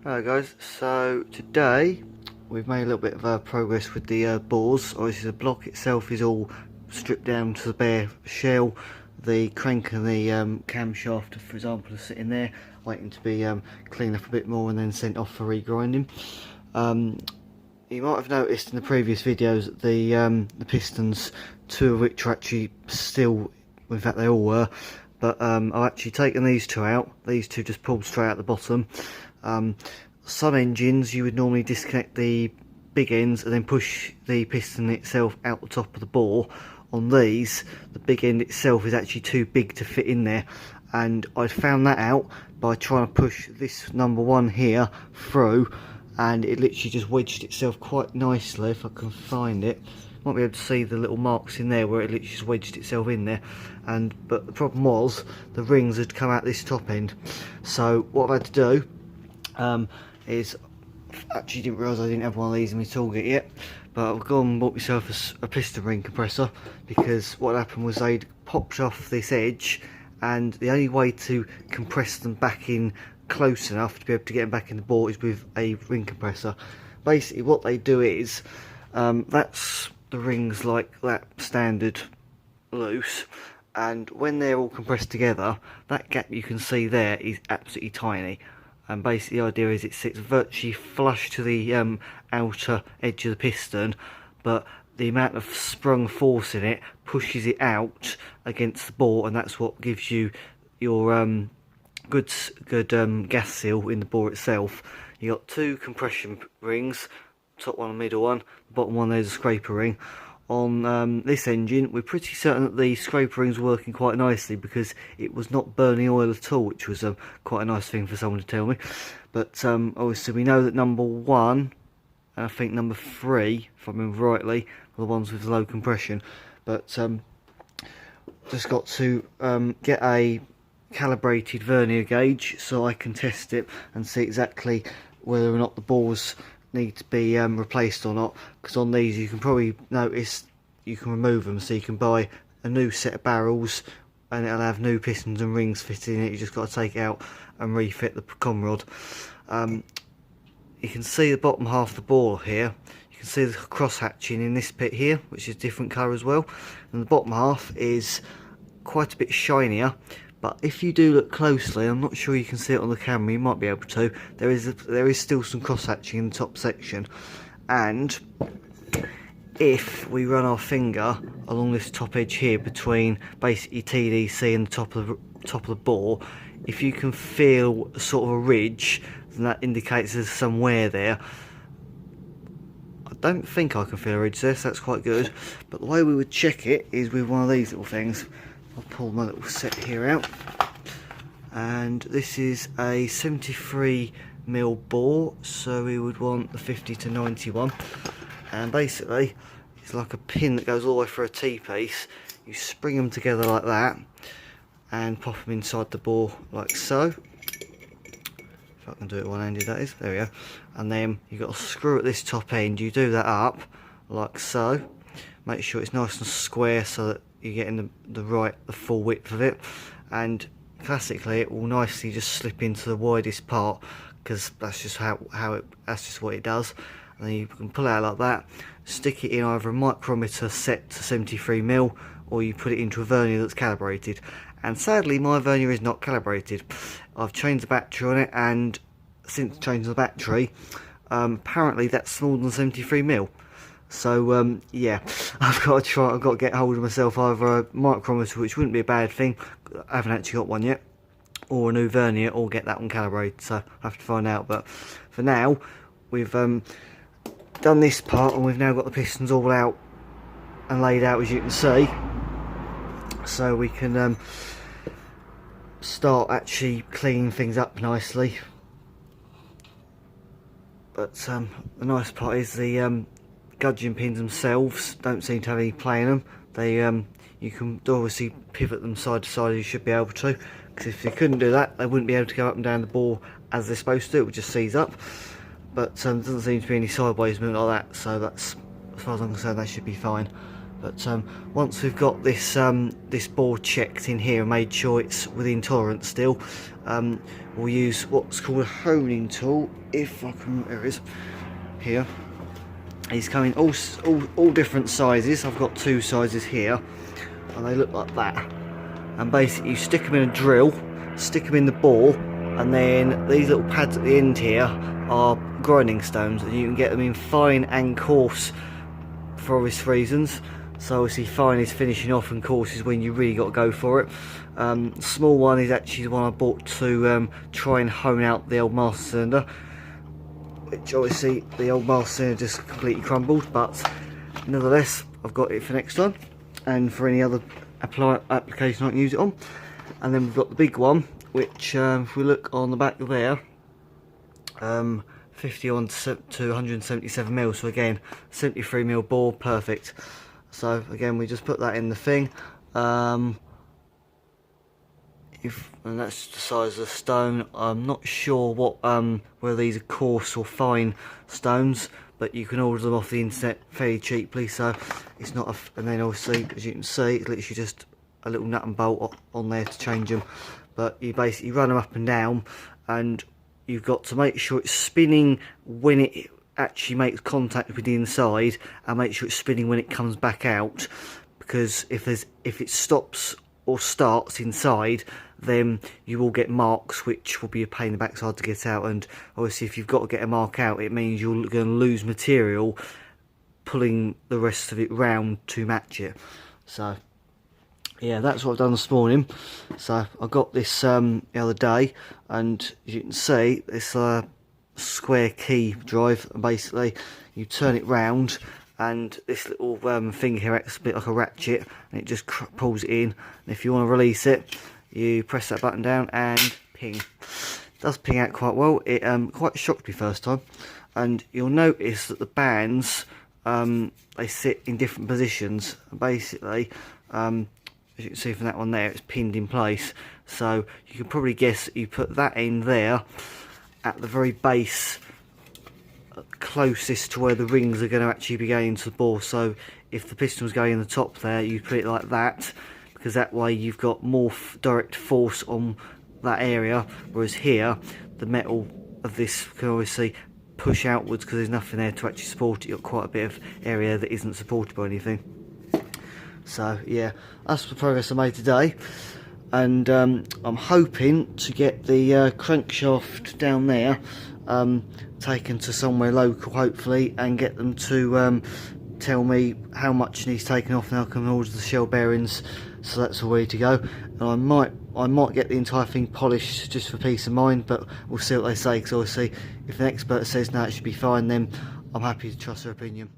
Hello guys, so today we've made a little bit of progress with the bores. Obviously the block itself is all stripped down to the bare shell. The crank and the camshaft, for example, are sitting there waiting to be cleaned up a bit more and then sent off for regrinding. You might have noticed in the previous videos that the pistons, two of which are actually still, in fact they all were, but I've actually taken these two out. These two just pulled straight out the bottom. Some engines you would normally disconnect the big ends and then push the piston itself out the top of the bore. On these, the big end itself is actually too big to fit in there, and I found that out by trying to push this number one here through, and it literally just wedged itself quite nicely. If I can find it, might be able to see the little marks in there where it literally just wedged itself in there. But the problem was the rings had come out this top end, so what I've had to do is, actually didn't realise I didn't have one of these in my toolkit yet, but I've gone and bought myself a piston ring compressor, because what happened was they'd popped off this edge, and the only way to compress them back in close enough to be able to get them back in the bore is with a ring compressor. Basically what they do is, that's the rings like that standard loose, and when they're all compressed together, that gap you can see there is absolutely tiny. And basically the idea is it sits virtually flush to the outer edge of the piston, but the amount of sprung force in it pushes it out against the bore, and that's what gives you your good gas seal in the bore itself. You got two compression rings, top one and middle one, the bottom one there's a scraper ring. On this engine, we're pretty certain that the scraper ring's working quite nicely, because it was not burning oil at all, which was quite a nice thing for someone to tell me. But obviously we know that number one, and I think number three, if I remember rightly, are the ones with low compression. But just got to get a calibrated vernier gauge so I can test it and see exactly whether or not the bores need to be replaced or not, because on these you can probably notice you can remove them, so you can buy a new set of barrels and it'll have new pistons and rings fitted in it. You just got to take it out and refit the con rod. You can see the bottom half of the bore here. You can see the cross hatching in this bit here, which is different colour as well, and the bottom half is quite a bit shinier. But if you do look closely, I'm not sure you can see it on the camera, you might be able to, there is still some cross hatching in the top section. And if we run our finger along this top edge here between basically TDC and the top of the bore, if you can feel sort of a ridge, then that indicates there's some wear there. I don't think I can feel a ridge there, so that's quite good. But the way we would check it is with one of these little things. I'll pull my little set here out, and this is a 73mm bore, so we would want the 50 to 91, and basically it's like a pin that goes all the way through a T-piece. You spring them together like that and pop them inside the bore like so. If I can do it one-handed, that is, there we go. And then you've got a screw at this top end. You do that up like so, make sure it's nice and square so that you're getting the full width of it, and classically it will nicely just slip into the widest part, because that's just that's just what it does. And then you can pull it out like that, stick it in either a micrometer set to 73mm, or you put it into a vernier that's calibrated. And sadly my vernier is not calibrated. I've changed the battery on it, and since changing the battery, apparently that's smaller than 73mm. So yeah, I've got to get hold of myself either a micrometer, which wouldn't be a bad thing, I haven't actually got one yet, or a new vernier, or get that one calibrated, so I have to find out. But for now, we've done this part, and we've now got the pistons all out and laid out, as you can see, so we can start actually cleaning things up nicely. But the nice part is the gudgeon pins themselves don't seem to have any play in them. They you can obviously pivot them side to side, you should be able to, because if you couldn't do that, they wouldn't be able to go up and down the bore as they're supposed to. It would just seize up. But there doesn't seem to be any sideways movement like that, so that's, as far as I'm concerned, that should be fine. But once we've got this this board checked in here and made sure it's within tolerance still, we'll use what's called a honing tool. If I can, there it is here. These come in all different sizes. I've got 2 sizes here, and they look like that. And basically, you stick them in a drill, stick them in the bore, and then these little pads at the end here are grinding stones, and you can get them in fine and coarse for obvious reasons. So obviously fine is finishing off, and coarse is when you really got to go for it. Small one is actually the one I bought to try and hone out the old master cylinder, which obviously the old master cylinder just completely crumbled, but nevertheless I've got it for next time and for any other application I can use it on. And then we've got the big one, which if we look on the back there, 50 on to 177 mil, so again 73 mil bore, perfect. So again, we just put that in the thing, and that's the size of the stone. I'm not sure what whether these are coarse or fine stones, but you can order them off the internet fairly cheaply, so it's not and then obviously, as you can see, it's literally just a little nut and bolt on there to change them. But you basically run them up and down, and you've got to make sure it's spinning when it actually makes contact with the inside, and make sure it's spinning when it comes back out, because if it stops or starts inside, then you will get marks, which will be a pain in the backside to get out. And obviously if you've got to get a mark out, it means you're going to lose material pulling the rest of it round to match it. So yeah, that's what I've done this morning. So I got this the other day, and as you can see, this square key drive, and basically you turn it round, and this little thing here acts a bit like a ratchet, and it just pulls it in. And if you want to release it, you press that button down and ping. It does ping out quite well. It quite shocked me first time. And you'll notice that the bands, they sit in different positions. Basically, as you can see from that one there, it's pinned in place. So you can probably guess that you put that end there at the very base, closest to where the rings are going to actually be going into the bore. So if the piston was going in the top there, you put it like that, because that way you've got more direct force on that area, whereas here the metal of this can obviously push outwards because there's nothing there to actually support it. You've got quite a bit of area that isn't supported by anything. So yeah, that's the progress I made today, and I'm hoping to get the crankshaft down there taken to somewhere local, hopefully, and get them to tell me how much needs taken off, and I can order the shell bearings. So that's all ready to go. And I might get the entire thing polished just for peace of mind, but we'll see what they say, because obviously if an expert says no, it should be fine, then I'm happy to trust their opinion.